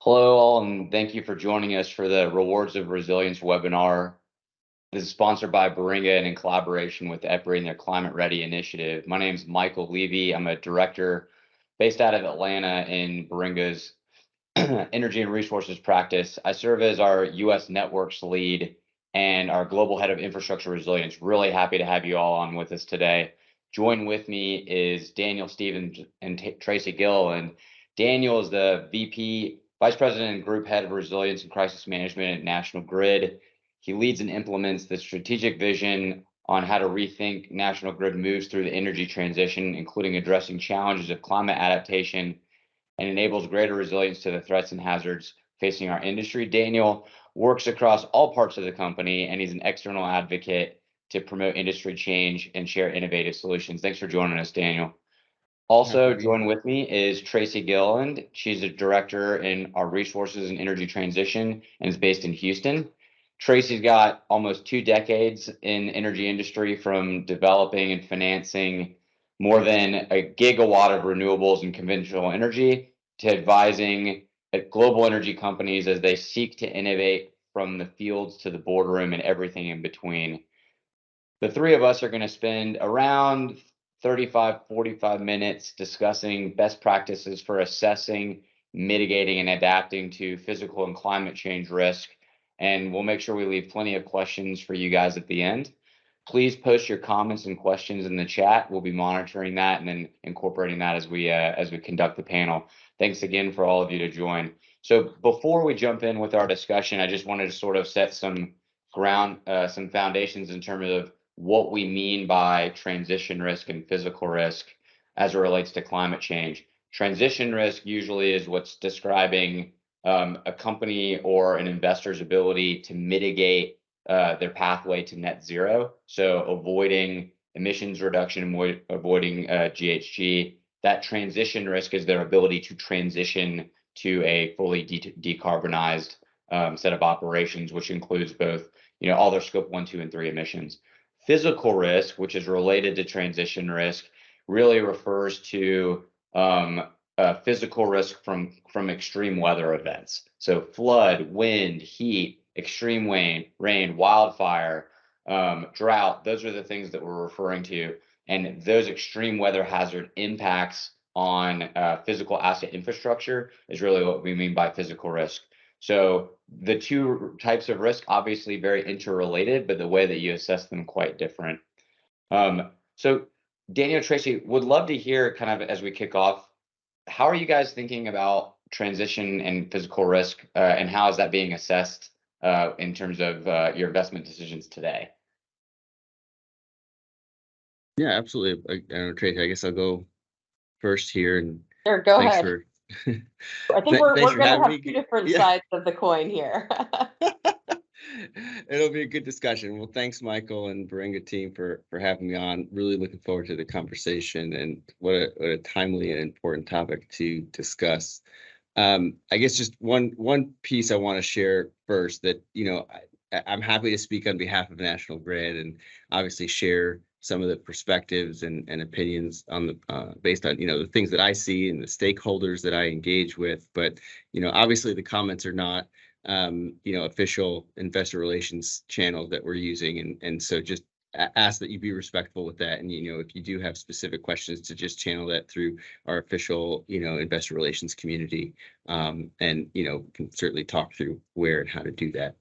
Hello all, and thank you for joining us for the Rewards of Resilience webinar. This is sponsored by Baringa and in collaboration with EPRI and their Climate Ready initiative. My name is Michael Levy. I'm a director based out of Atlanta in Baringa's energy and resources practice. I serve as our U.S. networks lead and our global head of infrastructure resilience. Really happy to have you all on with us today. Join with me is Daniel Stevens and Tracy Gill. And Daniel is the VP, Vice President and Group Head of Resilience and Crisis Management at National Grid. He leads and implements the strategic vision on how to rethink National Grid moves through the energy transition, including addressing challenges of climate adaptation, and enables greater resilience to the threats and hazards facing our industry. Daniel works across all parts of the company, and he's an external advocate to promote industry change and share innovative solutions. Thanks for joining us, Daniel. Also join with me is Tracy Gilliland. She's a director in our resources and energy transition and is based in Houston. Tracy's got almost 2 decades in energy industry, from developing and financing more than a gigawatt of renewables and conventional energy to advising at global energy companies as they seek to innovate from the fields to the boardroom and everything in between. The three of us are going to spend around 45 minutes discussing best practices for assessing, mitigating, and adapting to physical and climate change risk. And we'll make sure we leave plenty of questions for you guys at the end. Please post your comments and questions in the chat. We'll be monitoring that and then incorporating that as we conduct the panel. Thanks again for all of you to join. So before we jump in with our discussion, I just wanted to sort of set some foundations in terms of what we mean by transition risk and physical risk as it relates to climate change. Transition risk usually is what's describing a company or an investor's ability to mitigate their pathway to net zero. So avoiding emissions reduction, avoiding GHG. That transition risk is their ability to transition to a fully decarbonized set of operations, which includes both, all their scope 1, 2, and 3 emissions. Physical risk, which is related to transition risk, really refers to physical risk from extreme weather events. So flood, wind, heat, extreme rain, wildfire, drought. Those are the things that we're referring to. And those extreme weather hazard impacts on physical asset infrastructure is really what we mean by physical risk. So the two types of risk obviously very interrelated, but the way that you assess them quite different. So Daniel, Tracy, would love to hear kind of as we kick off, how are you guys thinking about transition and physical risk, and how is that being assessed in terms of your investment decisions today? Yeah, absolutely. Tracy, I guess I'll go first here. And sure, go ahead. I think we're going to have 2 different sides of the coin here. It'll be a good discussion. Well, thanks, Michael and Baringa team for having me on. Really looking forward to the conversation, and what a timely and important topic to discuss. I guess just one piece I want to share first, that I'm happy to speak on behalf of National Grid and obviously share some of the perspectives and opinions on the based on the things that I see and the stakeholders that I engage with. But obviously the comments are not official investor relations channels that we're using, and so just ask that you be respectful with that. And if you do have specific questions, to just channel that through our official investor relations community, and can certainly talk through where and how to do that.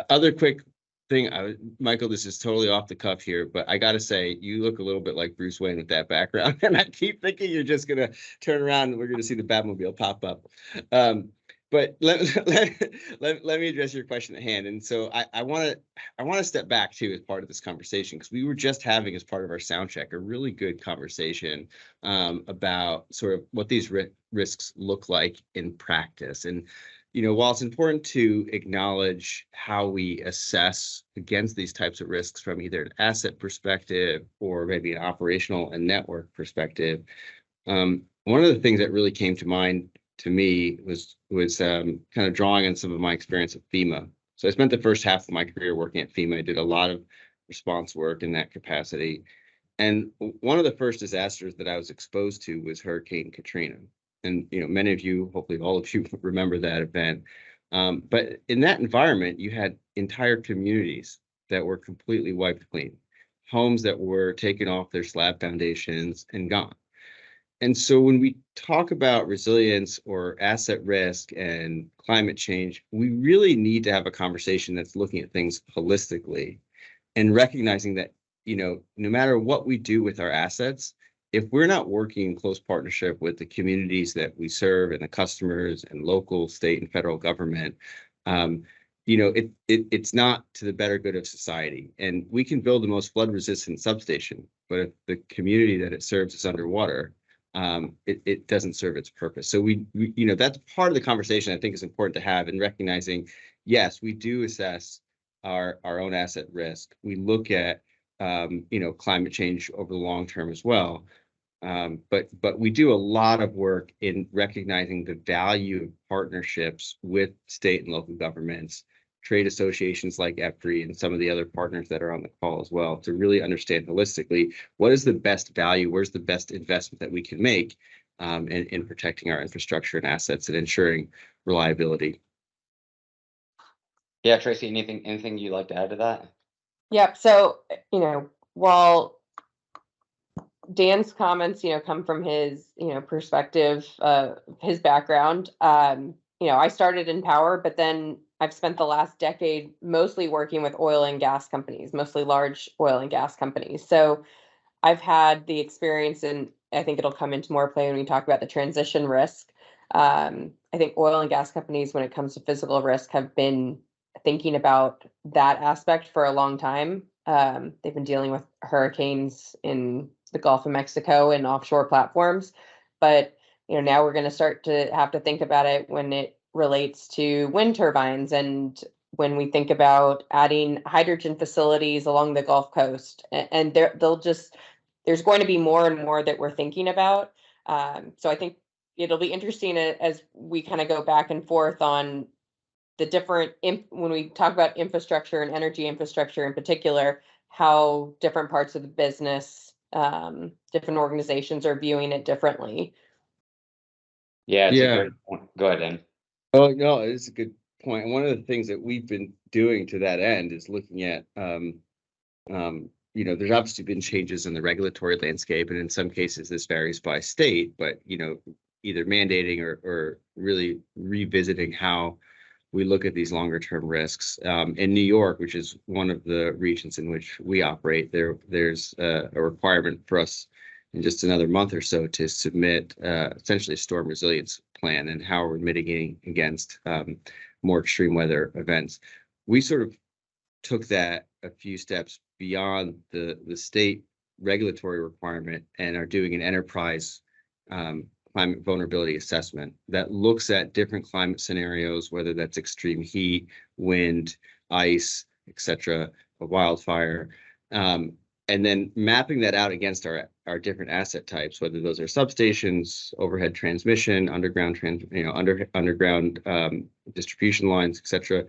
Other quick thing, Michael, this is totally off the cuff here, but I gotta say, you look a little bit like Bruce Wayne with that background, and I keep thinking you're just gonna turn around and we're gonna see the Batmobile pop up. But let me address your question at hand. And so I want to step back too as part of this conversation, because we were just having, as part of our sound check, a really good conversation about sort of what these risks look like in practice. And while it's important to acknowledge how we assess against these types of risks from either an asset perspective or maybe an operational and network perspective, one of the things that really came to mind to me was kind of drawing on some of my experience at FEMA. So I spent the first half of my career working at FEMA. I did a lot of response work in that capacity. And one of the first disasters that I was exposed to was Hurricane Katrina. And, many of you, hopefully all of you remember that event. But in that environment, you had entire communities that were completely wiped clean, homes that were taken off their slab foundations and gone. And so when we talk about resilience or asset risk and climate change, we really need to have a conversation that's looking at things holistically and recognizing that, no matter what we do with our assets, if we're not working in close partnership with the communities that we serve and the customers and local, state, and federal government, it's not to the better good of society. And we can build the most flood resistant substation, but if the community that it serves is underwater, it doesn't serve its purpose. So we that's part of the conversation I think is important to have, in recognizing, yes, we do assess our own asset risk. We look at climate change over the long term as well. But we do a lot of work in recognizing the value of partnerships with state and local governments, trade associations like EPRI, and some of the other partners that are on the call as well, to really understand holistically what is the best value, where's the best investment that we can make in protecting our infrastructure and assets and ensuring reliability. Yeah, Tracy, anything you'd like to add to that? Yep. So, while Dan's comments, come from his, perspective, his background. I started in power, but then I've spent the last decade mostly working with oil and gas companies, mostly large oil and gas companies. So I've had the experience, and I think it'll come into more play when we talk about the transition risk. I think oil and gas companies, when it comes to physical risk, have been thinking about that aspect for a long time. They've been dealing with hurricanes in the Gulf of Mexico and offshore platforms, but now we're going to start to have to think about it when it relates to wind turbines, and when we think about adding hydrogen facilities along the Gulf Coast, and there's going to be more and more that we're thinking about. So I think it'll be interesting as we kind of go back and forth on the different, when we talk about infrastructure and energy infrastructure in particular, how different parts of the business, different organizations are viewing it differently. Yeah, it's a great point. Go ahead, Dan. Oh, no, it's a good point. And one of the things that we've been doing to that end is looking at, there's obviously been changes in the regulatory landscape, and in some cases this varies by state, but, either mandating or really revisiting how we look at these longer term risks. In New York, which is one of the regions in which we operate, there's a requirement for us in just another month or so to submit essentially a storm resilience plan and how we're mitigating against more extreme weather events. We sort of took that a few steps beyond the state regulatory requirement and are doing an enterprise climate vulnerability assessment that looks at different climate scenarios, whether that's extreme heat, wind, ice, etc., a wildfire, and then mapping that out against our different asset types, whether those are substations, overhead transmission, underground underground distribution lines, etc.,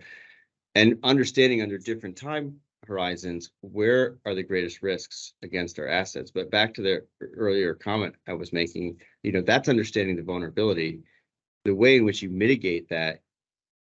and understanding under different time horizons where are the greatest risks against our assets. But back to the earlier comment I was making, that's understanding the vulnerability. The way in which you mitigate that,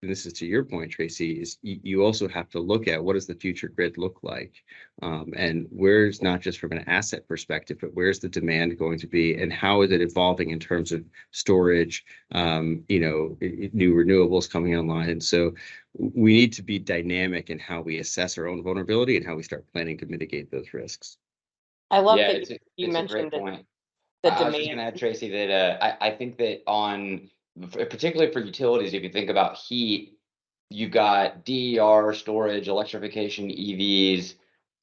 and this is to your point, Tracy, is you also have to look at what does the future grid look like, and where's, not just from an asset perspective, but where's the demand going to be, and how is it evolving in terms of storage, new renewables coming online. And so we need to be dynamic in how we assess our own vulnerability and how we start planning to mitigate those risks. I love that you mentioned the demand. I was just going to add, Tracy, that I think that particularly for utilities, if you think about heat, you've got DER, storage, electrification, EVs,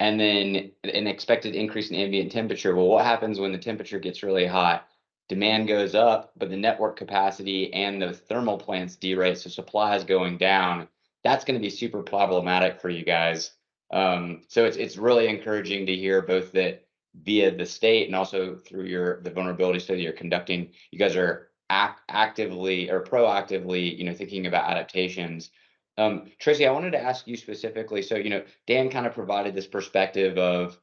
and then an expected increase in ambient temperature. Well, what happens when the temperature gets really hot? Demand goes up, but the network capacity and the thermal plants derate, so supply is going down. That's going to be super problematic for you guys. So it's really encouraging to hear both that via the state and also through the vulnerability study you're conducting, you guys are actively or proactively, thinking about adaptations. Tracy, I wanted to ask you specifically. So, Dan kind of provided this perspective of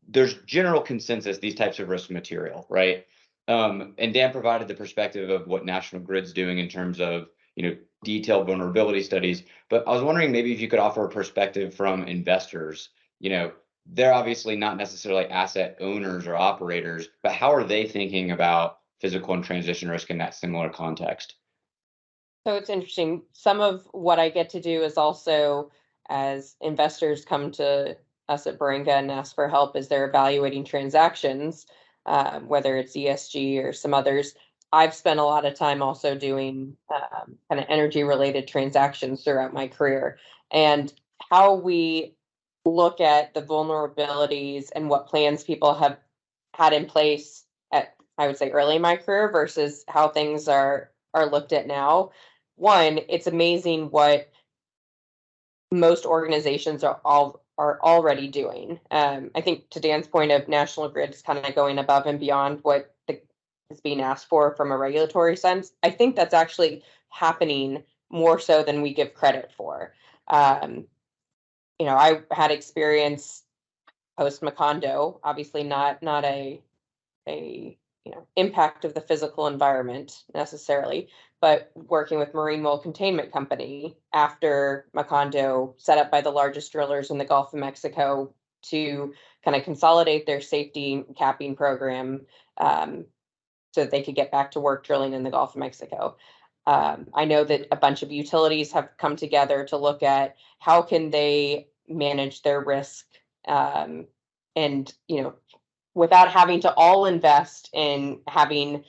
there's general consensus, these types of risk material, right? And Dan provided the perspective of what National Grid's doing in terms of, detailed vulnerability studies. But I was wondering maybe if you could offer a perspective from investors. They're obviously not necessarily asset owners or operators, but how are they thinking about physical and transition risk in that similar context? So it's interesting. Some of what I get to do is also, as investors come to us at Baringa and ask for help as they're evaluating transactions, whether it's ESG or some others. I've spent a lot of time also doing kind of energy related transactions throughout my career, and how we look at the vulnerabilities and what plans people have had in place at, I would say, early in my career versus how things are looked at now. One, it's amazing what most organizations are already doing. I think to Dan's point of National Grid is kind of going above and beyond what is being asked for from a regulatory sense. I think that's actually happening more so than we give credit for. I had experience post Macondo, obviously not a impact of the physical environment necessarily, but working with Marine Well Containment Company after Macondo, set up by the largest drillers in the Gulf of Mexico to kind of consolidate their safety capping program, so that they could get back to work drilling in the Gulf of Mexico. I know that a bunch of utilities have come together to look at how can they manage their risk, and without having to all invest in having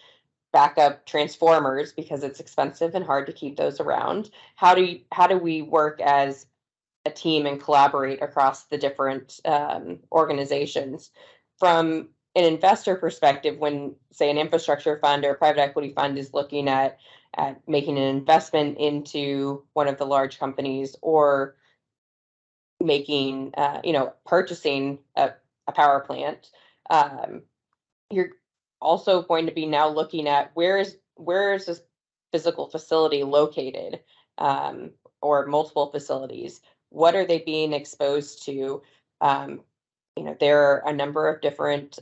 backup transformers because it's expensive and hard to keep those around. How do we work as a team and collaborate across the different organizations? From an investor perspective, when say an infrastructure fund or a private equity fund is looking at making an investment into one of the large companies, or making purchasing a power plant, you're also going to be now looking at where is this physical facility located, or multiple facilities. What are they being exposed to? There are a number of different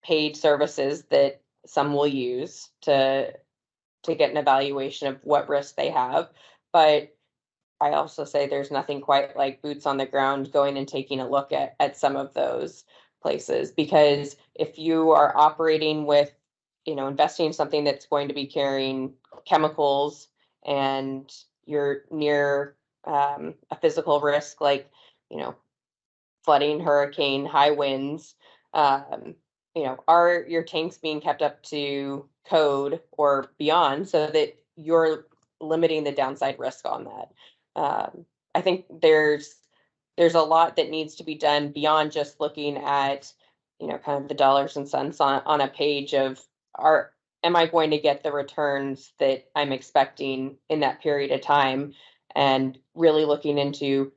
paid services that some will use to get an evaluation of what risk they have. But I also say there's nothing quite like boots on the ground going and taking a look at some of those places, because if you are operating with, investing in something that's going to be carrying chemicals, and you're near a physical risk like, flooding, hurricane, high winds, are your tanks being kept up to code or beyond so that you're limiting the downside risk on that? I think there's a lot that needs to be done beyond just looking at, kind of the dollars and cents on a page of am I going to get the returns that I'm expecting in that period of time, and really looking into,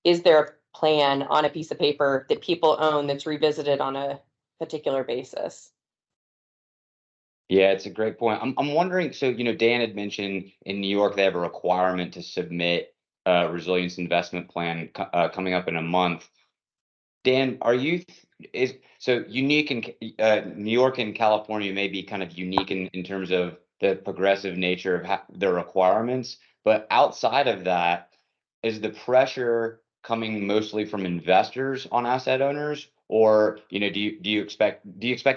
is there a plan on a piece of paper that people own that's revisited on a particular basis? Yeah, it's a great point. I'm wondering, so, Dan had mentioned in New York, they have a requirement to submit a resilience investment plan coming up in a month. Dan, so unique in New York and California may be kind of unique in terms of the progressive nature of the requirements, but outside of that, is the pressure coming mostly from investors on asset owners, or do you expect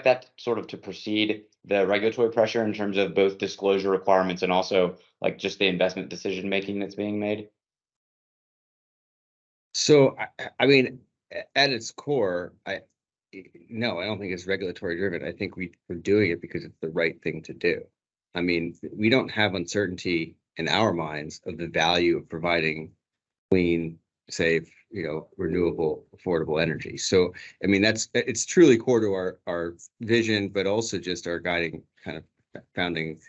that sort of to precede the regulatory pressure in terms of both disclosure requirements and also like just the investment decision making that's being made? So, I mean, at its core, no, I don't think it's regulatory driven. I think we're doing it because it's the right thing to do. I mean, we don't have uncertainty in our minds of the value of providing clean, safe, renewable, affordable energy. So, I mean, it's truly core to our vision, but also just our guiding kind of founding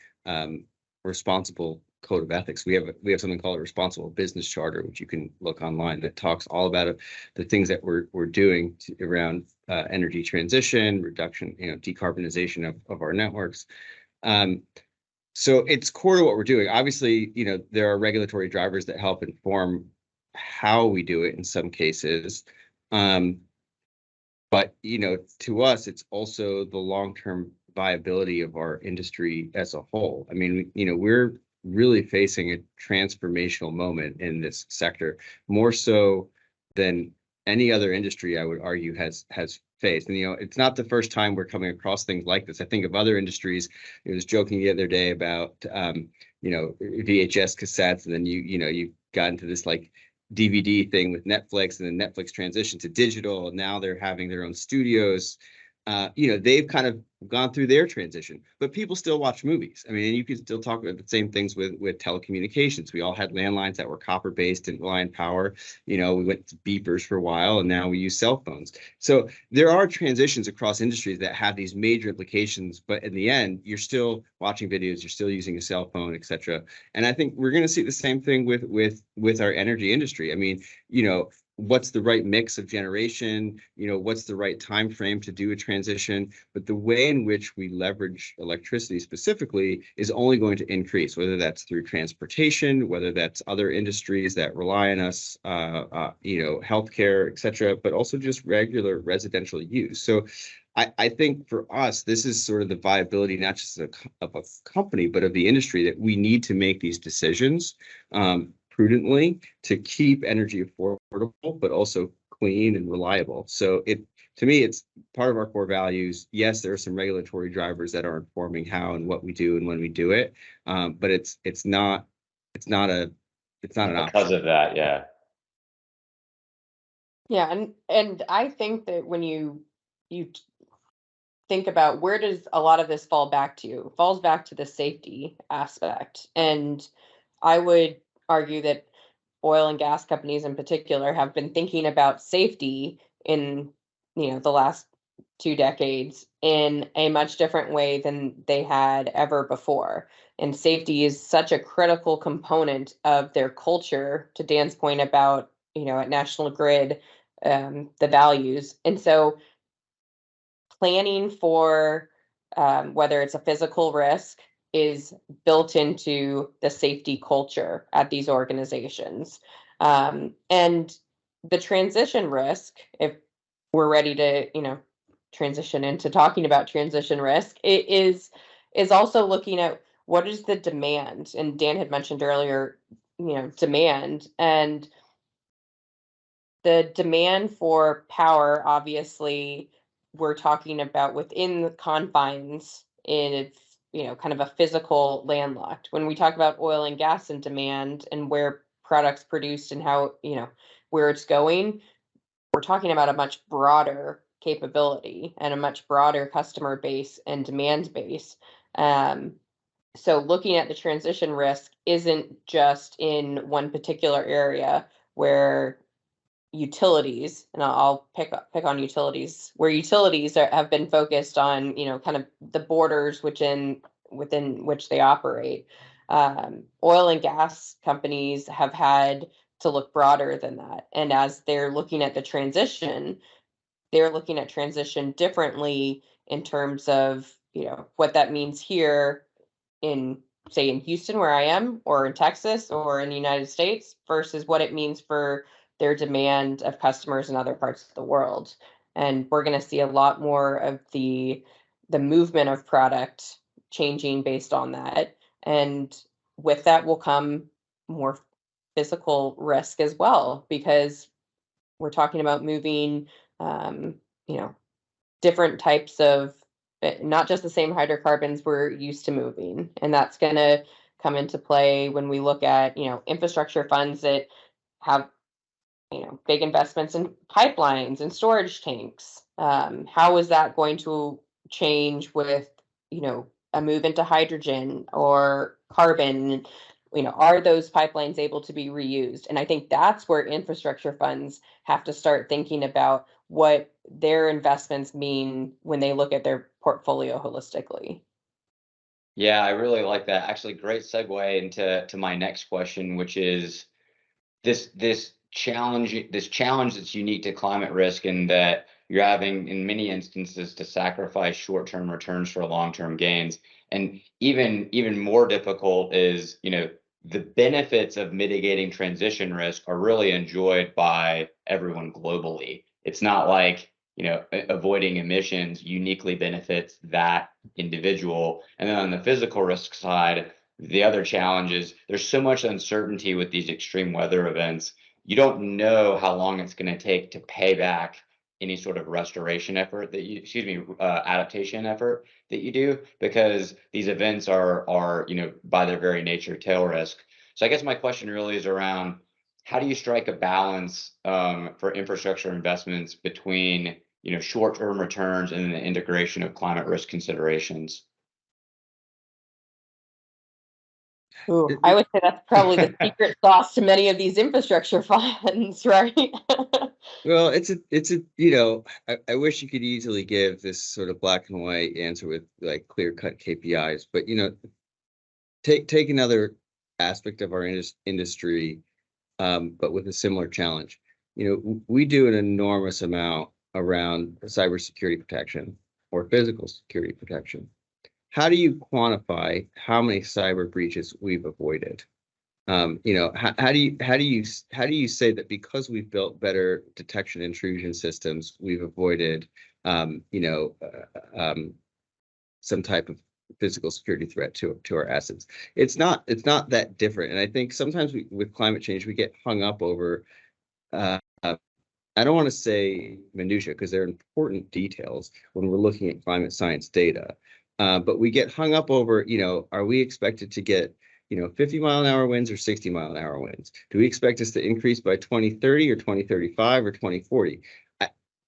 responsible code of ethics. We have something called a responsible business charter, which you can look online, that talks all about the things that we're doing around energy transition, reduction, decarbonization of our networks. So it's core to what we're doing. Obviously, there are regulatory drivers that help inform how we do it in some cases. But, to us, it's also the long-term viability of our industry as a whole. I mean, we're really facing a transformational moment in this sector, more so than any other industry, I would argue, has faced. And, it's not the first time we're coming across things like this. I think of other industries. I was joking the other day about, VHS cassettes, and then you got into this like DVD thing with Netflix, and then Netflix transitioned to digital, and now they're having their own studios. They've kind of gone through their transition, but people still watch movies. I mean, and you can still talk about the same things with telecommunications. We all had landlines that were copper based and rely on power. We went to beepers for a while, and now we use cell phones. So there are transitions across industries that have these major implications, but in the end, you're still watching videos, you're still using a cell phone, etc. And I think we're going to see the same thing with our energy industry. I mean, what's the right mix of generation, what's the right time frame to do a transition, but the way in which we leverage electricity specifically is only going to increase, whether that's through transportation, whether that's other industries that rely on us, healthcare, etc., but also just regular residential use. So I think for us, this is sort of the viability, not just of a company, but of the industry, that we need to make these decisions prudently to keep energy affordable, but also clean and reliable. So to me, it's part of our core values. Yes, there are some regulatory drivers that are informing how and what we do and when we do it, but it's not an option. Because of that, yeah. Yeah, and I think that when you think about where does a lot of this fall back to, it falls back to the safety aspect. And I would argue that oil and gas companies in particular have been thinking about safety in the last 2 decades in a much different way than they had ever before. And safety is such a critical component of their culture, to Dan's point about at National Grid, the values. And so planning for whether it's a physical risk is built into the safety culture at these organizations. And the transition risk, if we're ready to, transition into talking about transition risk, it is also looking at what is the demand. And Dan had mentioned earlier, demand, and the demand for power, obviously, we're talking about within the confines in its kind of a physical landlocked. When we talk about oil and gas and demand and where products produced and how where it's going, we're talking about a much broader capability and a much broader customer base and demand base. So looking at the transition risk isn't just in one particular area where utilities, and I'll pick on utilities, where utilities have been focused on, kind of the borders within which they operate. Oil and gas companies have had to look broader than that. And as they're looking at the transition, they're looking at transition differently in terms of, what that means here in, say, in Houston, where I am, or in Texas, or in the United States, versus what it means for their demand of customers in other parts of the world. And we're going to see a lot more of the movement of product changing based on that. And with that will come more physical risk as well, because we're talking about moving, different types of, not just the same hydrocarbons we're used to moving. And that's going to come into play when we look at, infrastructure funds that have, big investments in pipelines and storage tanks. How is that going to change with, a move into hydrogen or carbon? Are those pipelines able to be reused? And I think that's where infrastructure funds have to start thinking about what their investments mean when they look at their portfolio holistically. Yeah, I really like that. Actually, great segue into my next question, which is this challenge that's unique to climate risk, and that you're having in many instances to sacrifice short-term returns for long-term gains. And even more difficult is, the benefits of mitigating transition risk are really enjoyed by everyone globally. It's not like avoiding emissions uniquely benefits that individual. And then on the physical risk side, the other challenge is there's so much uncertainty with these extreme weather events. You don't know how long it's going to take to pay back any sort of restoration effort that you, adaptation effort that you do, because these events are, by their very nature, tail risk. So I guess my question really is around, how do you strike a balance for infrastructure investments between, short-term returns and the integration of climate risk considerations? Ooh, I would say that's probably the secret sauce to many of these infrastructure funds, right? Well, I wish you could easily give this sort of black and white answer with like clear-cut KPIs, but take another aspect of our industry, but with a similar challenge. We do an enormous amount around cybersecurity protection or physical security protection. How do you quantify how many cyber breaches we've avoided? How do you say that because we've built better detection intrusion systems, we've avoided some type of physical security threat to our assets? It's not that different. And I think sometimes with climate change, we get hung up over I don't want to say minutia, because they're important details when we're looking at climate science data. But we get hung up over, are we expected to get 50-mile-an-hour winds or 60-mile-an-hour winds? Do we expect us to increase by 2030 or 2035 or 2040?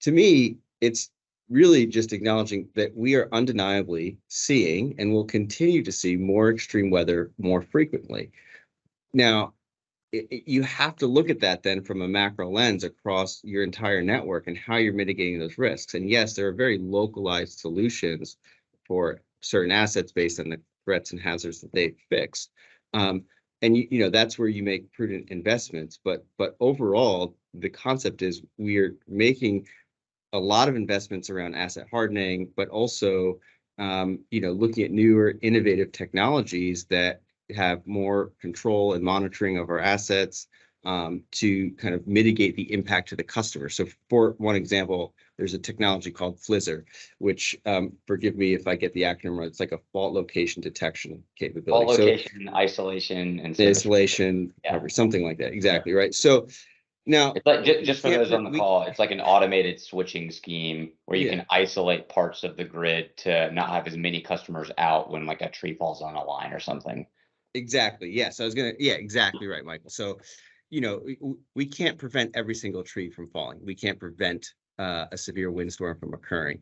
To me, it's really just acknowledging that we are undeniably seeing and will continue to see more extreme weather more frequently. Now, you have to look at that then from a macro lens across your entire network and how you're mitigating those risks. And yes, there are very localized solutions for certain assets based on the threats and hazards that they fix. And that's where you make prudent investments. But overall, the concept is we're making a lot of investments around asset hardening, but also looking at newer innovative technologies that have more control and monitoring of our assets to kind of mitigate the impact to the customer. So for one example, there's a technology called FLISR, which, forgive me if I get the acronym right, it's like a fault location detection capability. Fault location, isolation, and isolation, recovery, something like that. Exactly, right. So now, it's like, just for those on the call, it's like an automated switching scheme where you can isolate parts of the grid to not have as many customers out when like a tree falls on a line or something. Exactly. Yes, exactly right, Michael. So, we can't prevent every single tree from falling. We can't prevent a severe windstorm from occurring.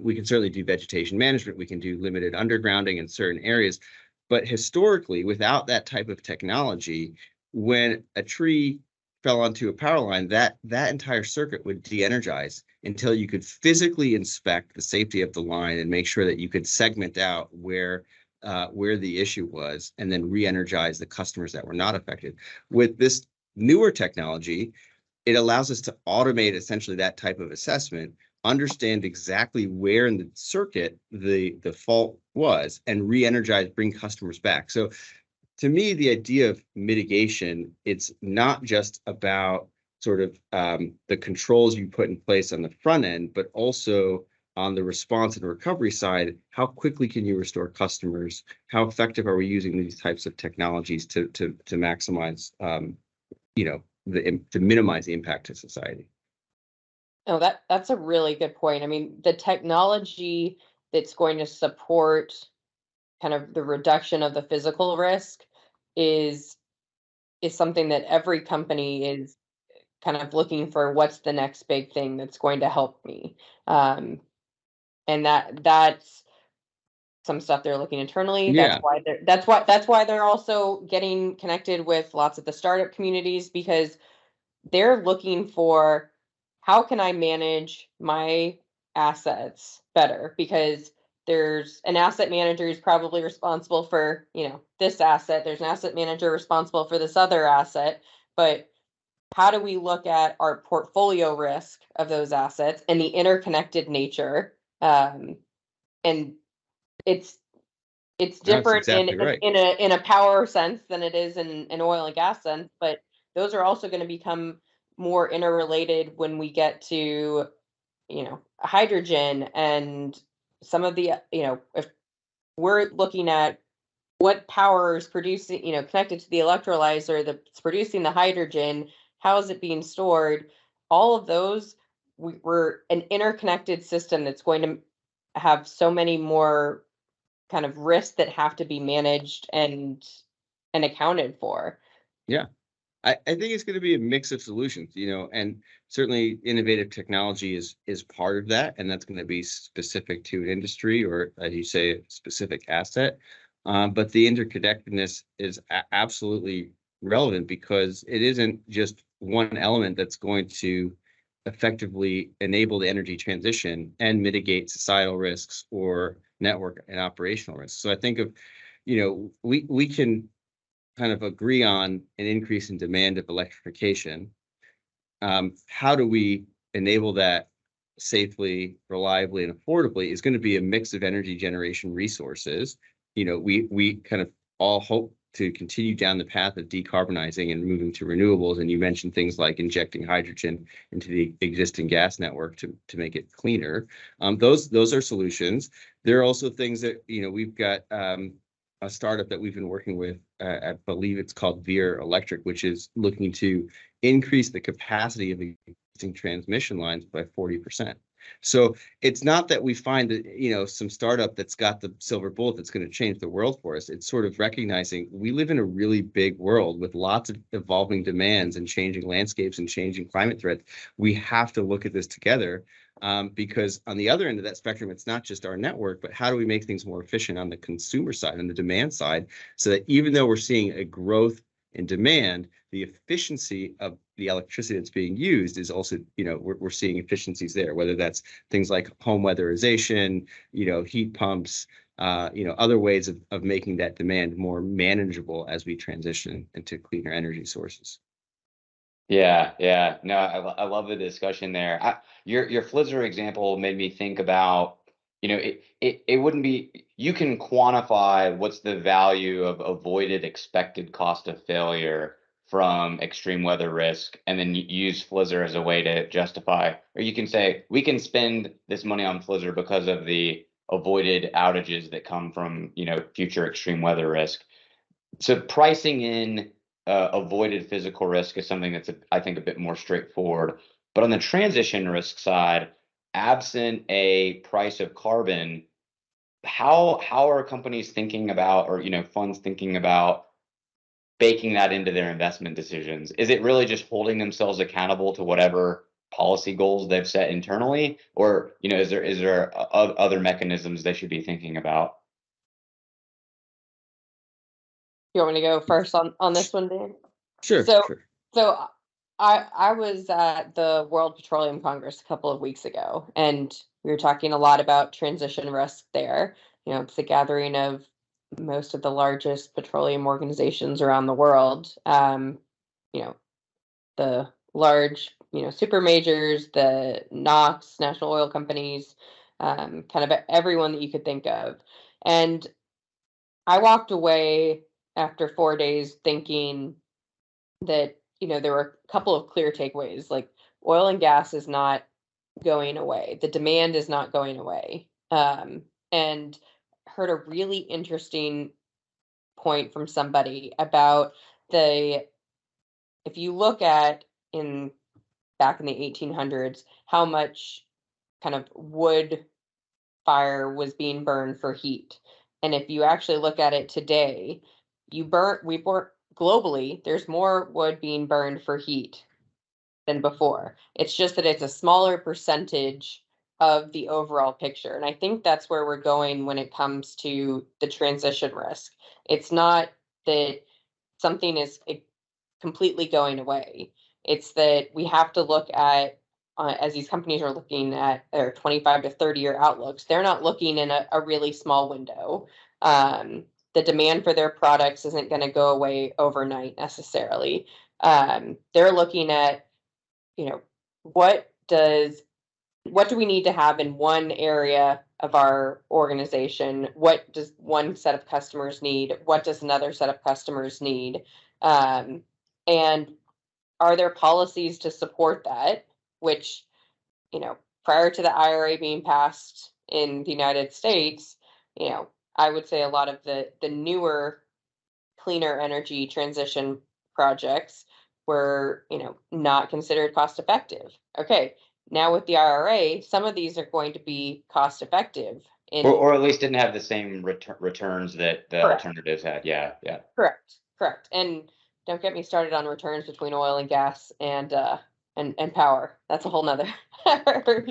We can certainly do vegetation management. We can do limited undergrounding in certain areas. But historically, without that type of technology, when a tree fell onto a power line, that entire circuit would de-energize until you could physically inspect the safety of the line and make sure that you could segment out where the issue was and then re-energize the customers that were not affected. With this newer technology, it allows us to automate essentially that type of assessment, understand exactly where in the circuit the fault was, and re-energize, bring customers back. So to me, the idea of mitigation, it's not just about sort of the controls you put in place on the front end, but also on the response and recovery side, how quickly can you restore customers? How effective are we using these types of technologies to maximize, to minimize the impact to society? Oh, that's a really good point. I mean, the technology that's going to support kind of the reduction of the physical risk is something that every company is kind of looking for. What's the next big thing that's going to help me? And that's some stuff they're looking internally. Yeah. That's why they're also getting connected with lots of the startup communities, because they're looking for, how can I manage my assets better? Because there's an asset manager who's probably responsible for, this asset. There's an asset manager responsible for this other asset. But how do we look at our portfolio risk of those assets and the interconnected nature? And it's different in a power sense than it is in an oil and gas sense, but those are also going to become more interrelated when we get to hydrogen and some of the, if we're looking at what power is producing, connected to the electrolyzer that's producing the hydrogen, how is it being stored? All of those, we're an interconnected system that's going to have so many more kind of risks that have to be managed and accounted for. Yeah. I think it's going to be a mix of solutions, and certainly innovative technology is part of that, and that's going to be specific to an industry or, as you say, a specific asset. But the interconnectedness is absolutely relevant because it isn't just one element that's going to effectively enable the energy transition and mitigate societal risks or network and operational risks. So I think of, we can kind of agree on an increase in demand of electrification. How do we enable that safely, reliably, and affordably is going to be a mix of energy generation resources. We kind of all hope to continue down the path of decarbonizing and moving to renewables. And you mentioned things like injecting hydrogen into the existing gas network to make it cleaner. Those are solutions. There are also things that, we've got a startup that we've been working with, I believe it's called Veer Electric, which is looking to increase the capacity of existing transmission lines by 40%. So it's not that we find that, some startup that's got the silver bullet that's going to change the world for us. It's sort of recognizing we live in a really big world with lots of evolving demands and changing landscapes and changing climate threats. We have to look at this together. Because on the other end of that spectrum, it's not just our network, but how do we make things more efficient on the consumer side and the demand side, so that even though we're seeing a growth in demand, the efficiency of the electricity that's being used is also, we're seeing efficiencies there, whether that's things like home weatherization, heat pumps, other ways of making that demand more manageable as we transition into cleaner energy sources. Yeah. No, I love the discussion there. Your Flizzr example made me think about, it wouldn't be, you can quantify what's the value of avoided expected cost of failure from extreme weather risk, and then use Flizzr as a way to justify, or you can say, we can spend this money on Flizzr because of the avoided outages that come from, future extreme weather risk. So pricing in avoided physical risk is something that's, I think, a bit more straightforward. But on the transition risk side, absent a price of carbon, how are companies thinking about, or funds thinking about baking that into their investment decisions? Is it really just holding themselves accountable to whatever policy goals they've set internally, or is there other mechanisms they should be thinking about? You want me to go first on this one, Dan? Sure. So I was at the World Petroleum Congress a couple of weeks ago, and we were talking a lot about transition risk there. It's a gathering of most of the largest petroleum organizations around the world. The large, super majors, the NOx, national oil companies, kind of everyone that you could think of. And I walked away after 4 days thinking that, there were a couple of clear takeaways, like oil and gas is not going away. The demand is not going away. And heard a really interesting point from somebody about if you look at back in the 1800s, how much kind of wood fire was being burned for heat. And if you actually look at it today, globally, there's more wood being burned for heat than before. It's just that it's a smaller percentage of the overall picture. And I think that's where we're going when it comes to the transition risk. It's not that something is completely going away. It's that we have to look at, as these companies are looking at their 25 to 30-year outlooks, they're not looking in a really small window. The demand for their products isn't going to go away overnight necessarily. They're looking at, what do we need to have in one area of our organization? What does one set of customers need? What does another set of customers need? And are there policies to support that? Which, prior to the IRA being passed in the United States, I would say a lot of the newer cleaner energy transition projects were, not considered cost effective. Okay, now with the IRA, some of these are going to be cost effective. Or at least didn't have the same returns that the Correct. alternatives had. Yeah, yeah. Correct. And don't get me started on returns between oil and gas and power. That's a whole nother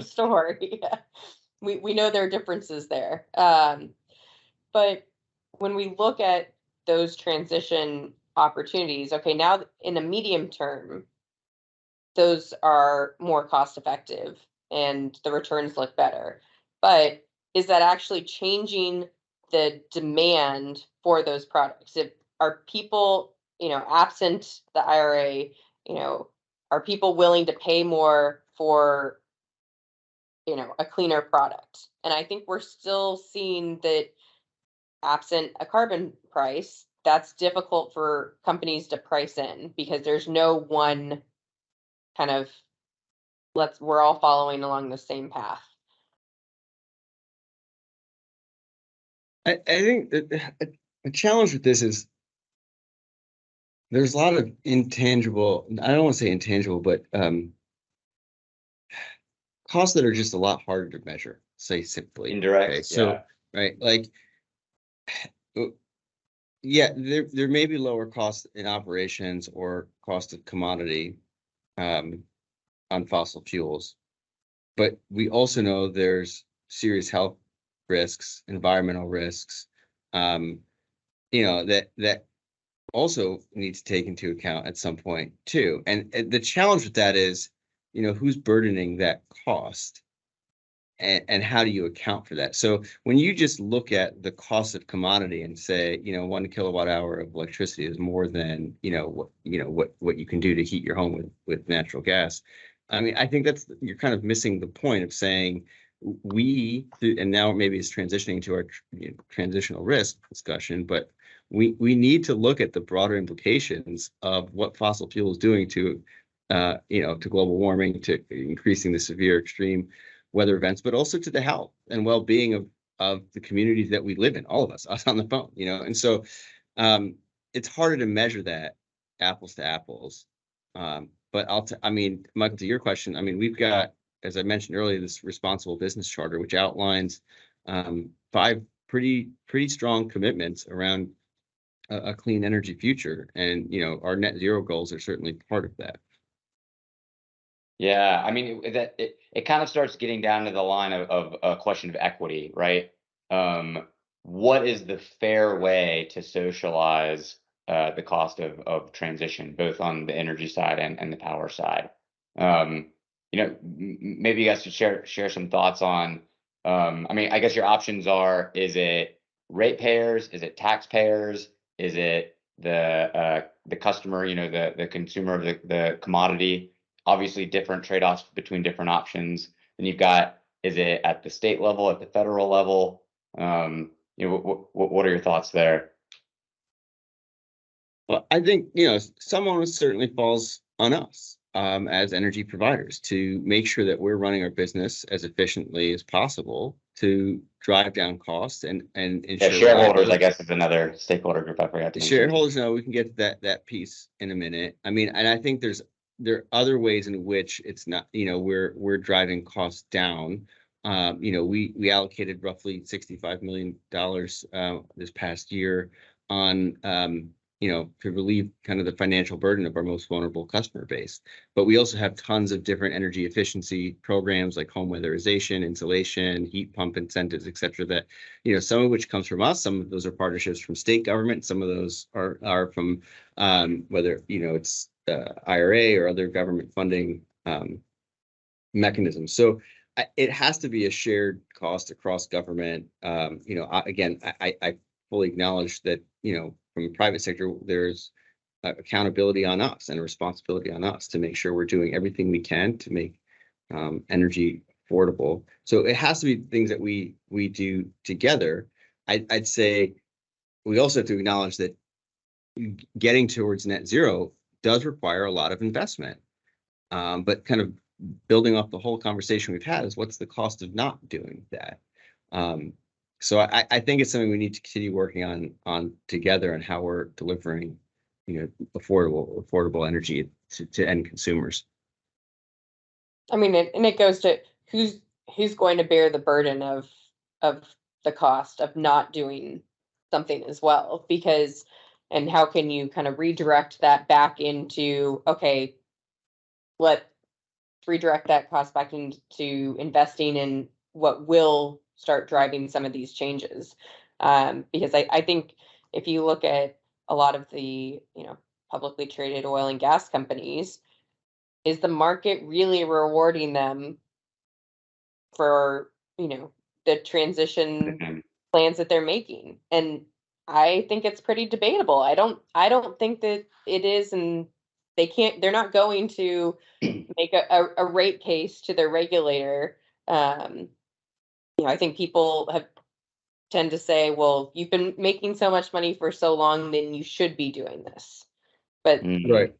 story. We know there are differences there. But when we look at those transition opportunities, okay, now in the medium term, those are more cost effective and the returns look better. But is that actually changing the demand for those products? Are people, absent the IRA, are people willing to pay more for, a cleaner product? And I think we're still seeing that absent a carbon price, that's difficult for companies to price in because there's no one kind of we're all following along the same path. I think that the challenge with this is there's a lot of intangible, I don't want to say intangible, but costs that are just a lot harder to measure, say simply. Indirect. Okay, so, right, like, yeah, there may be lower costs in operations or cost of commodity on fossil fuels, but we also know there's serious health risks, environmental risks, that also need to take into account at some point too. And the challenge with that is, who's burdening that cost and how do you account for that? So when you just look at the cost of commodity and say, 1 kilowatt hour of electricity is more than, what you can do to heat your home with natural gas. I mean, I think you're kind of missing the point of saying and now maybe it's transitioning to our transitional risk discussion, but we need to look at the broader implications of what fossil fuel is doing to global warming, to increasing the severe extreme weather events, but also to the health and well-being of the communities that we live in, all of us on the phone, and so it's harder to measure that apples to apples. But Michael, to your question, we've got, as I mentioned earlier, this responsible business charter, which outlines 5 pretty strong commitments around a clean energy future. And, our net zero goals are certainly part of that. Yeah, it kind of starts getting down to the line of a question of equity, right? What is the fair way to socialize the cost of transition, both on the energy side and the power side? Maybe you guys should share some thoughts on. I guess your options are: is it ratepayers? Is it taxpayers? Is it the customer? The consumer of the commodity? Obviously, different trade-offs between different options. Then you've got: is it at the state level, at the federal level? What are your thoughts there? Well, I think, some onus certainly falls on us as energy providers to make sure that we're running our business as efficiently as possible to drive down costs and ensure shareholders, I guess, is another stakeholder group I forgot to mention. Shareholders, we can get to that piece in a minute. And I think there are other ways in which it's not, we're driving costs down. We allocated roughly $65 million this past year on to relieve kind of the financial burden of our most vulnerable customer base. But we also have tons of different energy efficiency programs like home weatherization, insulation, heat pump incentives, et cetera, that, some of which comes from us. Some of those are partnerships from state government. Some of those are from whether, it's IRA or other government funding mechanisms. So it has to be a shared cost across government. Again, I fully acknowledge that, from the private sector, there's accountability on us and a responsibility on us to make sure we're doing everything we can to make energy affordable. So it has to be things that we do together. I'd say we also have to acknowledge that getting towards net zero does require a lot of investment. But kind of building off the whole conversation we've had is what's the cost of not doing that? So I think it's something we need to continue working on together and how we're delivering, affordable energy to end consumers. I mean, and it goes to who's going to bear the burden of the cost of not doing something as well, because and how can you kind of redirect that back into, okay, let's redirect that cost back into investing in what will start driving some of these changes. Because I think if you look at a lot of the, publicly traded oil and gas companies, is the market really rewarding them for, the transition Mhm. plans that they're making? And I think it's pretty debatable. I don't think that it is, and they're not going to make a rate case to their regulator. I think people tend to say, well, you've been making so much money for so long, then you should be doing this. But Mhm.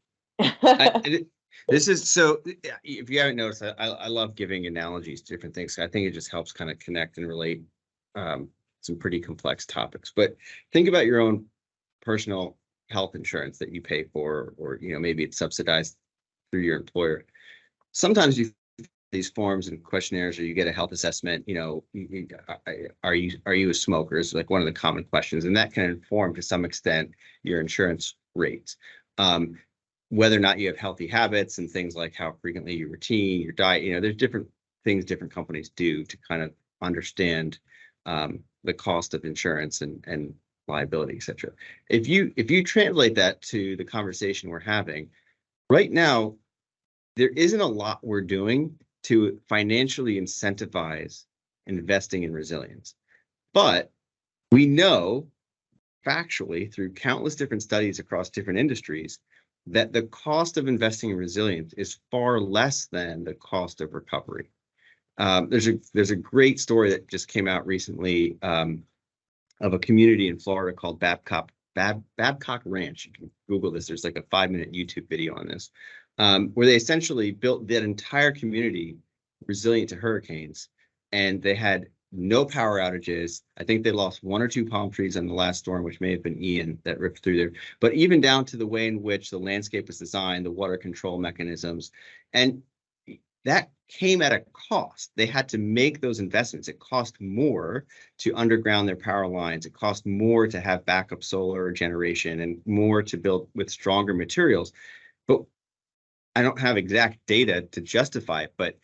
This is so, if you haven't noticed, I love giving analogies to different things. I think it just helps kind of connect and relate some pretty complex topics. But think about your own personal health insurance that you pay for, or maybe it's subsidized through your employer. Sometimes you these forms and questionnaires, or you get a health assessment, are you a smoker is like one of the common questions, and that can inform to some extent your insurance rates. Whether or not you have healthy habits and things like how frequently you routine, your diet, there's different things different companies do to kind of understand the cost of insurance and liability, et cetera. If you translate that to the conversation we're having right now, there isn't a lot we're doing to financially incentivize investing in resilience. But we know factually through countless different studies across different industries that the cost of investing in resilience is far less than the cost of recovery. There's a great story that just came out recently of a community in Florida called Babcock Ranch. You can Google this. There's like a 5-minute YouTube video on this, where they essentially built that entire community resilient to hurricanes, and they had no power outages. I think they lost 1 or 2 palm trees on the last storm, which may have been Ian that ripped through there. But even down to the way in which the landscape was designed, the water control mechanisms, and that came at a cost. They had to make those investments. It cost more to underground their power lines. It cost more to have backup solar generation and more to build with stronger materials. But I don't have exact data to justify it, but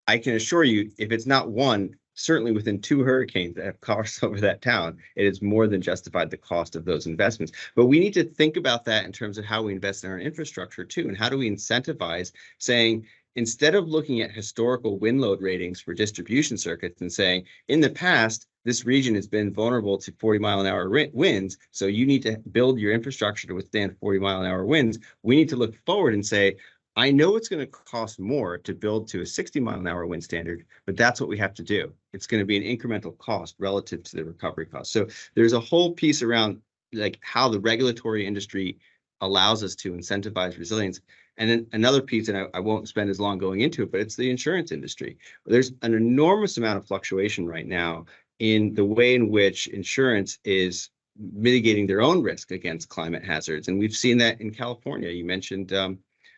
I can assure you, if it's not one, certainly within 2 hurricanes that have crossed over that town, it has more than justified the cost of those investments. But we need to think about that in terms of how we invest in our infrastructure too, and how do we incentivize saying, instead of looking at historical wind load ratings for distribution circuits and saying, in the past, this region has been vulnerable to 40-mile-an-hour winds, so you need to build your infrastructure to withstand 40-mile-an-hour winds. We need to look forward and say, I know it's going to cost more to build to a 60-mile-an-hour wind standard, but that's what we have to do. It's going to be an incremental cost relative to the recovery cost. So there's a whole piece around like how the regulatory industry allows us to incentivize resilience. And then another piece, and I won't spend as long going into it, but it's the insurance industry. There's an enormous amount of fluctuation right now in the way in which insurance is mitigating their own risk against climate hazards. And we've seen that in California. You mentioned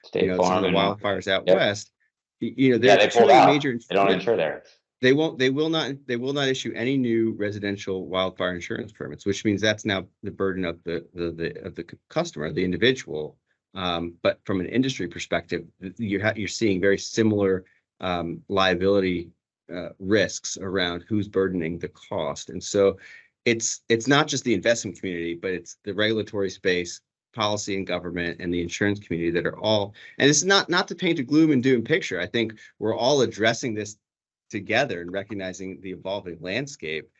State some Farm of the and wildfires out yep. west. They They're pulled truly out. major. They don't insure there. They will not issue any new residential wildfire insurance permits, which means that's now the burden of the customer, the individual. But from an industry perspective, you're seeing very similar liability risks around who's burdening the cost. And so it's not just the investment community, but it's the regulatory space, policy and government, and the insurance community that are all, and it's not to paint a gloom and doom picture. I think we're all addressing this together and recognizing the evolving landscape,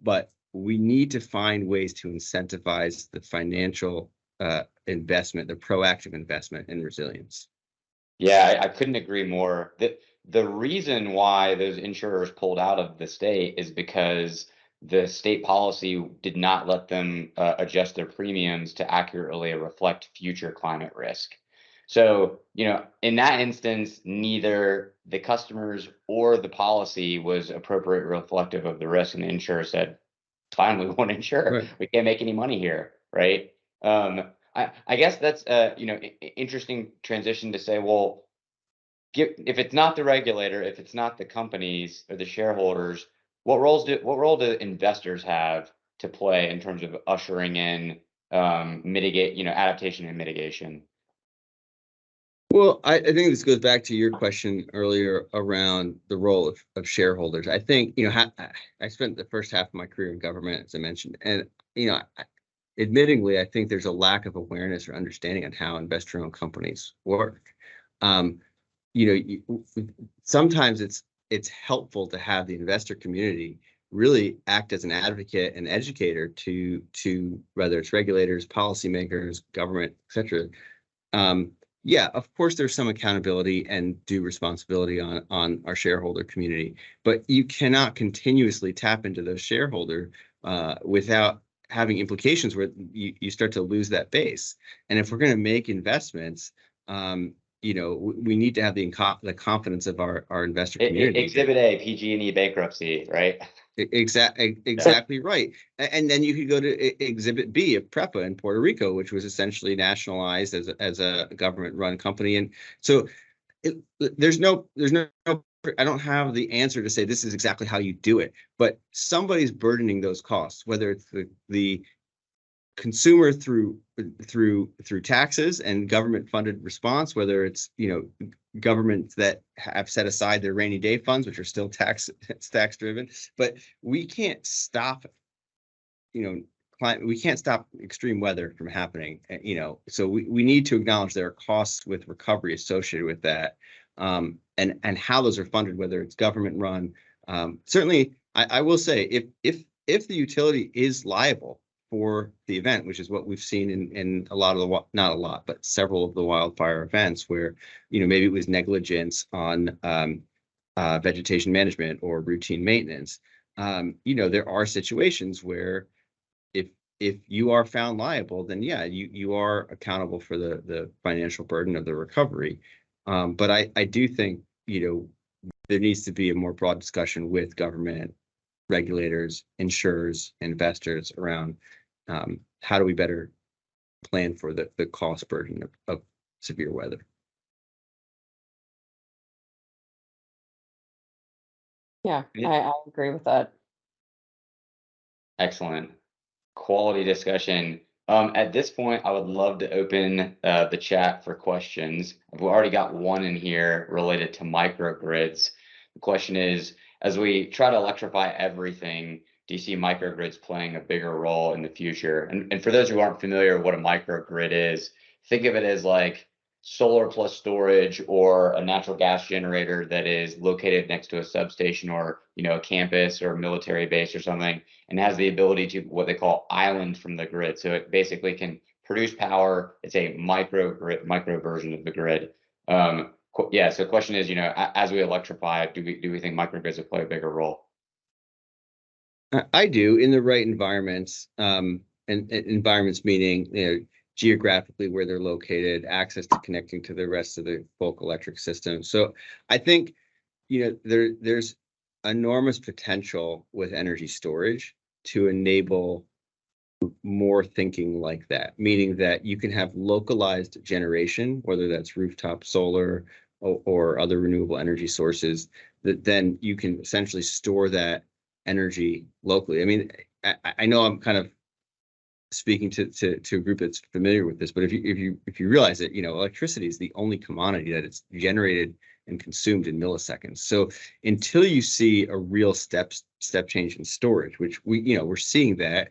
but we need to find ways to incentivize the financial investment, the proactive investment in resilience. Yeah, I couldn't agree more. The reason why those insurers pulled out of the state is because the state policy did not let them adjust their premiums to accurately reflect future climate risk. So, in that instance, neither the customers or the policy was appropriate reflective of the risk, and the insurer said, fine, we won't insure. Right. We can't make any money here, right? I guess that's interesting transition to say, well, if it's not the regulator, if it's not the companies or the shareholders, what role do investors have to play in terms of ushering in adaptation and mitigation? Well, I think this goes back to your question earlier around the role of shareholders. I think, I spent the first half of my career in government, as I mentioned, and, admittingly, I think there's a lack of awareness or understanding on how investor-owned companies work. Sometimes it's helpful to have the investor community really act as an advocate and educator to whether it's regulators, policymakers, government, etc. Yeah, of course, there's some accountability and due responsibility on our shareholder community, but you cannot continuously tap into those shareholder without having implications where you start to lose that base. And if we're going to make investments, we need to have the confidence of our investor community. Exhibit A, PG&E bankruptcy, right? Exactly right. And then you could go to Exhibit B of PREPA in Puerto Rico, which was essentially nationalized as a government-run company. And so there's no, I don't have the answer to say this is exactly how you do it, but somebody's burdening those costs, whether it's the consumer through taxes and government funded response, whether it's governments that have set aside their rainy day funds, which are still tax driven. But we can't stop we can't stop extreme weather from happening, so we need to acknowledge there are costs with recovery associated with that, and how those are funded, whether it's government run. Certainly I will say if the utility is liable for the event, which is what we've seen in a lot of not a lot, but several of the wildfire events where, maybe it was negligence on vegetation management or routine maintenance. There are situations where if you are found liable, then yeah, you are accountable for the financial burden of the recovery. But I do think, there needs to be a more broad discussion with government, regulators, insurers, investors around how do we better plan for the cost burden of severe weather. Yeah, I agree with that. Excellent. Quality discussion. At this point, I would love to open the chat for questions. We've already got one in here related to microgrids. The question is, as we try to electrify everything, do you see microgrids playing a bigger role in the future? And for those who aren't familiar with what a microgrid is, think of it as like solar plus storage or a natural gas generator that is located next to a substation or a campus or a military base or something, and has the ability to what they call island from the grid. So it basically can produce power. It's a micro version of the grid. Yeah. So the question is, as we electrify, do we think microgrids will play a bigger role? I do, in the right environments, and environments meaning geographically where they're located, access to connecting to the rest of the bulk electric system. So I think there's enormous potential with energy storage to enable more thinking like that, meaning that you can have localized generation, whether that's rooftop solar or other renewable energy sources, that then you can essentially store that energy locally. I mean, I know I'm kind of speaking to a group that's familiar with this, but if you realize that electricity is the only commodity that it's generated and consumed in milliseconds. So until you see a real step change in storage, which we're seeing that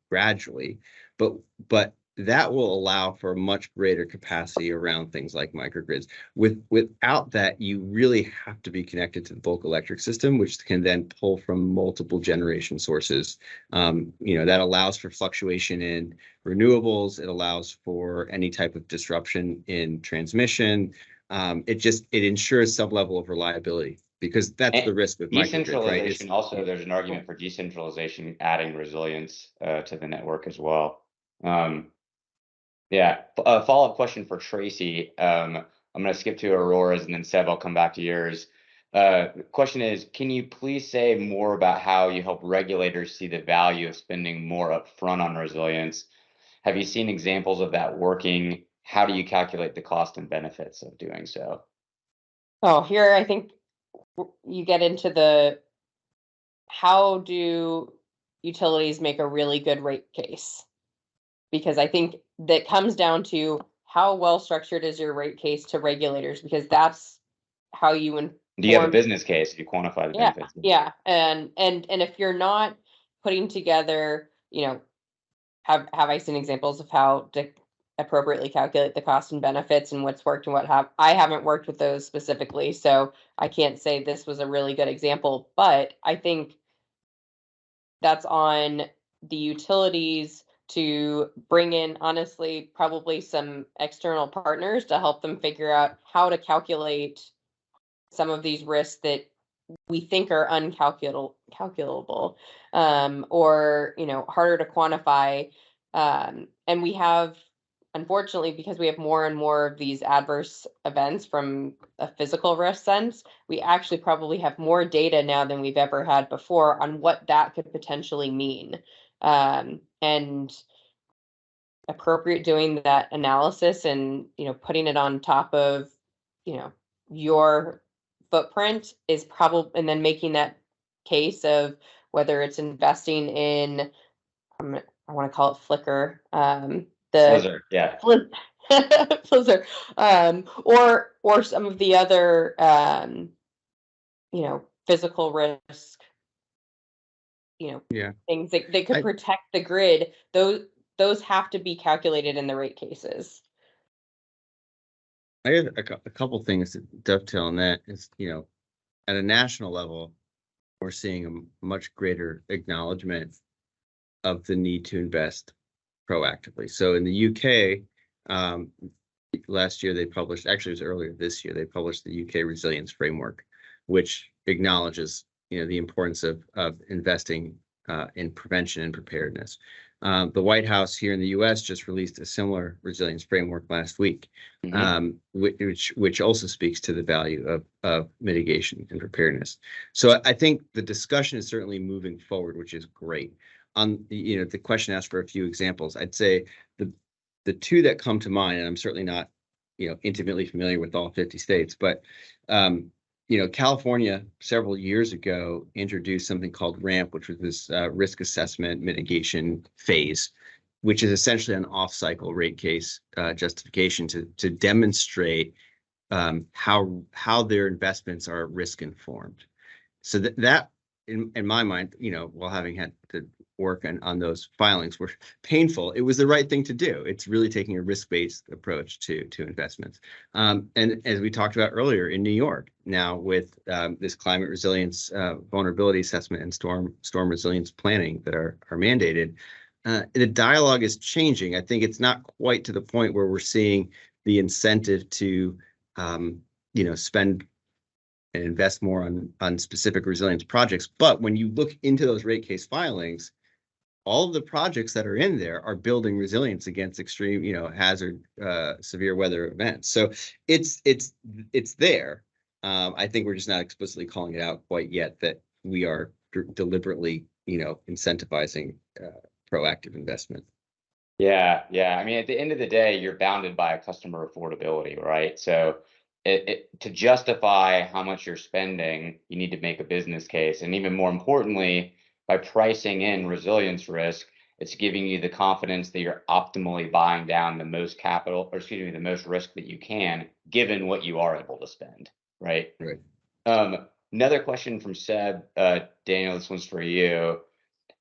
gradually, but that will allow for a much greater capacity around things like microgrids. Without that, you really have to be connected to the bulk electric system, which can then pull from multiple generation sources. That allows for fluctuation in renewables. It allows for any type of disruption in transmission. It ensures some level of reliability, because that's the risk with decentralization. Right? Also, there's an argument for decentralization adding resilience to the network as well. Yeah, a follow-up question for Tracy. I'm going to skip to Aurora's and then Seb, I'll come back to yours. The question is, can you please say more about how you help regulators see the value of spending more upfront on resilience? Have you seen examples of that working? How do you calculate the cost and benefits of doing so? Oh, here I think you get into the how do utilities make a really good rate case? Because I think that comes down to how well structured is your rate case to regulators, because that's how you Do you have a inform. business case if you quantify the Yeah, benefits? yeah, and if you're not putting together, have I seen examples of how to appropriately calculate the cost and benefits and what's worked and what have I haven't worked with those specifically, so I can't say this was a really good example, but I think that's on the utilities to bring in, honestly, probably some external partners to help them figure out how to calculate some of these risks that we think are calculable, or harder to quantify. And we have, unfortunately, because we have more and more of these adverse events from a physical risk sense, we actually probably have more data now than we've ever had before on what that could potentially mean. And appropriate doing that analysis and putting it on top of your footprint is probably, and then making that case of whether it's investing in, I want to call it Flickr, the Blizzard, yeah. Blizzard, or some of the other physical risk, Yeah. things that could I, protect the grid. Those have to be calculated in the rate cases. I have a couple things to dovetail on that is, at a national level, we're seeing a much greater acknowledgement of the need to invest proactively. So in the UK, last year they published, actually it was earlier this year, they published the UK Resilience Framework, which acknowledges, the importance of investing in prevention and preparedness. The White House here in the US just released a similar resilience framework last week, which also speaks to the value of mitigation and preparedness. So I think the discussion is certainly moving forward, which is great. On the question asked for a few examples, I'd say the two that come to mind, and I'm certainly not intimately familiar with all 50 states, but California several years ago introduced something called RAMP, which was this risk assessment mitigation phase, which is essentially an off-cycle rate case justification to demonstrate how their investments are risk informed. So that in my mind, while having had to work on those filings were painful, it was the right thing to do. It's really taking a risk-based approach to investments. And as we talked about earlier in New York, now with this climate resilience vulnerability assessment and storm resilience planning that are mandated, the dialogue is changing. I think it's not quite to the point where we're seeing the incentive to spend and invest more on specific resilience projects. But when you look into those rate case filings, all of the projects that are in there are building resilience against extreme, hazard, severe weather events. So it's there. I think we're just not explicitly calling it out quite yet that we are deliberately, incentivizing proactive investment. Yeah. I mean, at the end of the day, you're bounded by customer affordability, right? So to justify how much you're spending, you need to make a business case. And even more importantly, by pricing in resilience risk, it's giving you the confidence that you're optimally buying down the most capital, or excuse me, the most risk that you can, given what you are able to spend, right? Right. Another question from Seb, Daniel, this one's for you,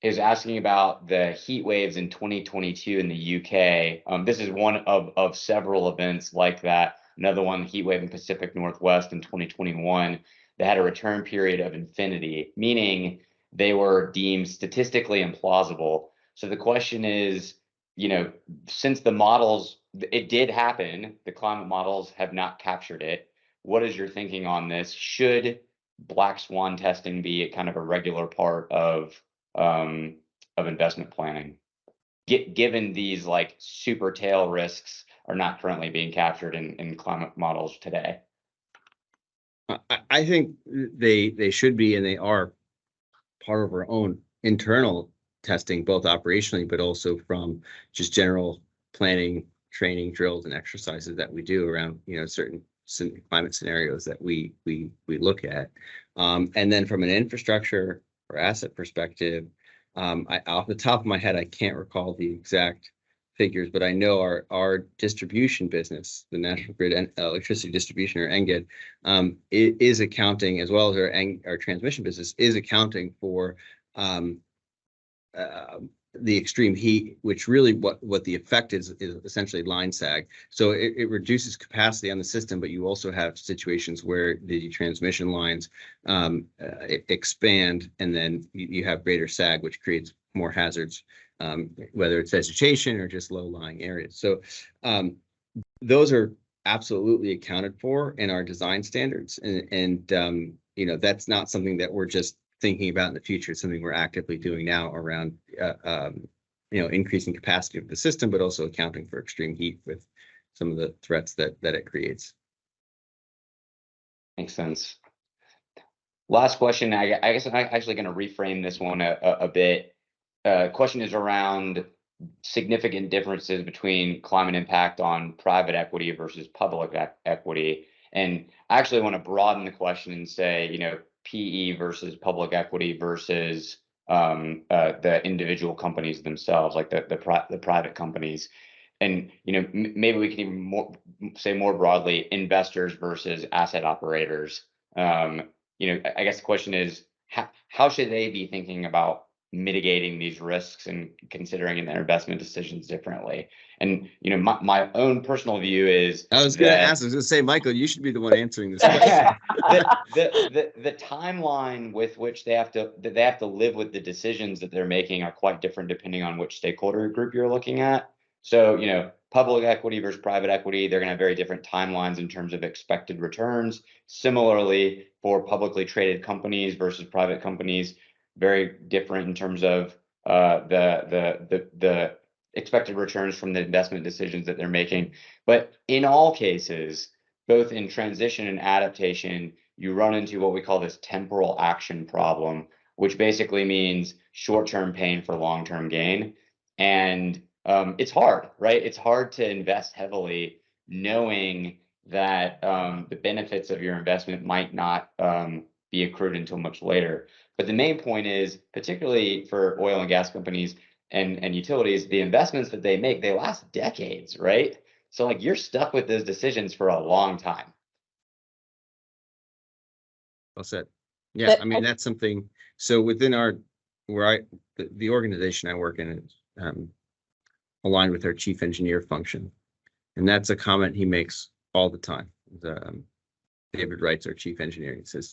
is asking about the heat waves in 2022 in the UK. This is one of several events like that. Another one, heat wave in Pacific Northwest in 2021, that had a return period of infinity, meaning they were deemed statistically implausible. So the question is, since the models, it did happen, the climate models have not captured it. What is your thinking on this? Should black swan testing be a kind of a regular part of investment planning? given these like super tail risks are not currently being captured in climate models today? I think they should be, and they are part of our own internal testing, both operationally, but also from just general planning, training, drills, and exercises that we do around, certain climate scenarios that we look at. And then from an infrastructure or asset perspective, off the top of my head, I can't recall the exact figures, but I know our distribution business, the National Grid and Electricity Distribution, or NGED, is accounting, as well as our transmission business is accounting for the extreme heat, which really what the effect is essentially line sag. So it reduces capacity on the system, but you also have situations where the transmission lines expand, and then you have greater sag, which creates more hazards, whether it's vegetation or just low-lying areas. So those are absolutely accounted for in our design standards, and that's not something that we're just thinking about in the future. It's something we're actively doing now around increasing capacity of the system, but also accounting for extreme heat with some of the threats that it creates. Makes sense. Last question. I guess I'm actually going to reframe this one a bit. Question is around significant differences between climate impact on private equity versus public equity. And I actually want to broaden the question and say, PE versus public equity versus the individual companies themselves, like the private companies. And maybe we can even say more broadly, investors versus asset operators. I guess the question is, how should they be thinking about mitigating these risks and considering their investment decisions differently? And my own personal view is, I was going to say, Michael, you should be the one answering this question. the timeline with which they have to live with the decisions that they're making are quite different depending on which stakeholder group you're looking at. So public equity versus private equity, they're going to have very different timelines in terms of expected returns. Similarly, for publicly traded companies versus private companies, very different in terms of the expected returns from the investment decisions that they're making. But in all cases, both in transition and adaptation, you run into what we call this temporal action problem, which basically means short-term pain for long-term gain. And it's hard, right? It's hard to invest heavily knowing that the benefits of your investment might not be accrued until much later. But the main point is, particularly for oil and gas companies and utilities, the investments that they make, they last decades, right? So like you're stuck with those decisions for a long time. Well said. Yeah, I mean, that's something. So within the organization I work in is aligned with our chief engineer function. And that's a comment he makes all the time. David Wright's our chief engineer. He says,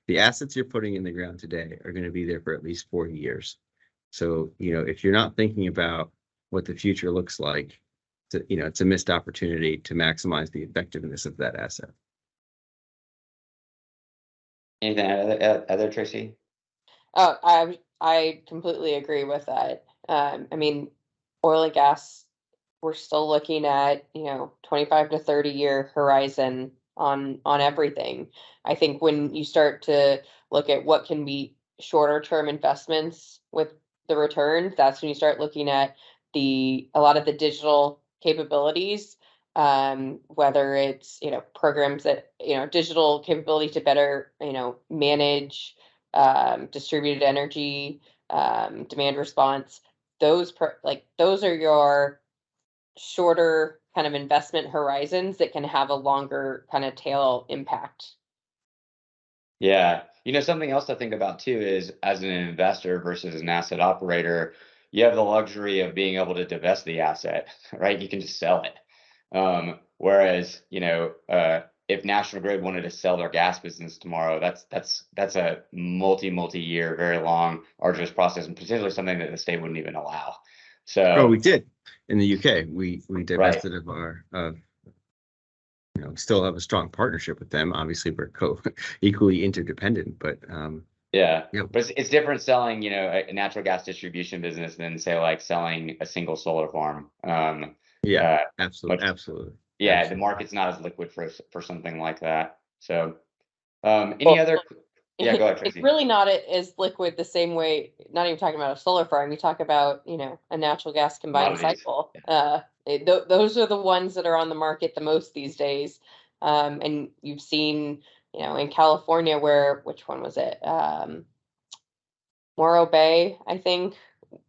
the assets you're putting in the ground today are going to be there for at least 40 years. So, if you're not thinking about what the future looks like, it's a missed opportunity to maximize the effectiveness of that asset. Anything other, Tracy? Oh, I completely agree with that. I mean, oil and gas, we're still looking at 25 to 30 year horizon on everything. I think when you start to look at what can be shorter term investments with the returns, that's when you start looking at a lot of the digital capabilities, whether it's programs that digital capability to better manage distributed energy, demand response. Those are your shorter kind of investment horizons that can have a longer kind of tail impact. Yeah. Something else to think about too is, as an investor versus an asset operator, you have the luxury of being able to divest the asset, right? You can just sell it. Whereas, if National Grid wanted to sell their gas business tomorrow, that's a multi-year, very long, arduous process, and potentially something that the state wouldn't even allow. So we did in the UK. We divested of our still have a strong partnership with them. Obviously, we're equally interdependent, but Yeah, Yep. but it's different selling, a natural gas distribution business than say like selling a single solar farm. Yeah, But absolutely. yeah, the Absolutely. market's not as liquid for something like that. So, any Well, other? Yeah, go ahead, it's Tracy. really not as liquid the same way, not even talking about a solar farm, you talk about, a natural gas combined Commodities. cycle. Those are the ones that are on the market the most these days. And you've seen, in California which one was it? Morro Bay, I think,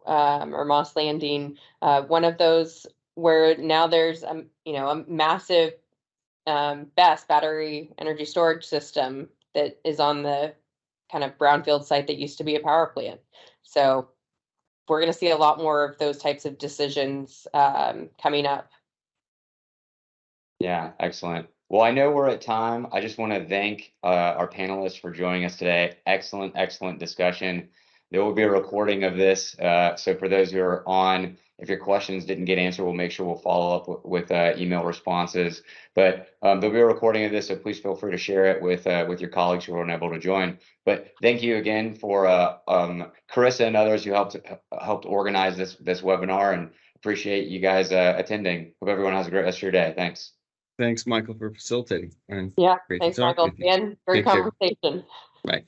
or Moss Landing, one of those where now there's a massive BESS battery energy storage system that is on the kind of brownfield site that used to be a power plant. So we're going to see a lot more of those types of decisions coming up. Yeah, excellent. Well, I know we're at time. I just want to thank our panelists for joining us today. Excellent, excellent discussion. There will be a recording of this. So for those who are on, if your questions didn't get answered, we'll make sure we'll follow up with email responses. But there'll be a recording of this, so please feel free to share it with your colleagues who are unable to join. But thank you again for Carissa and others who helped organize this webinar, and appreciate you guys attending. Hope everyone has a great rest of your day. Thanks. Thanks, Michael, for facilitating. And Yeah, great to thanks, talk Michael. with you. Again, great Take care. conversation. Bye.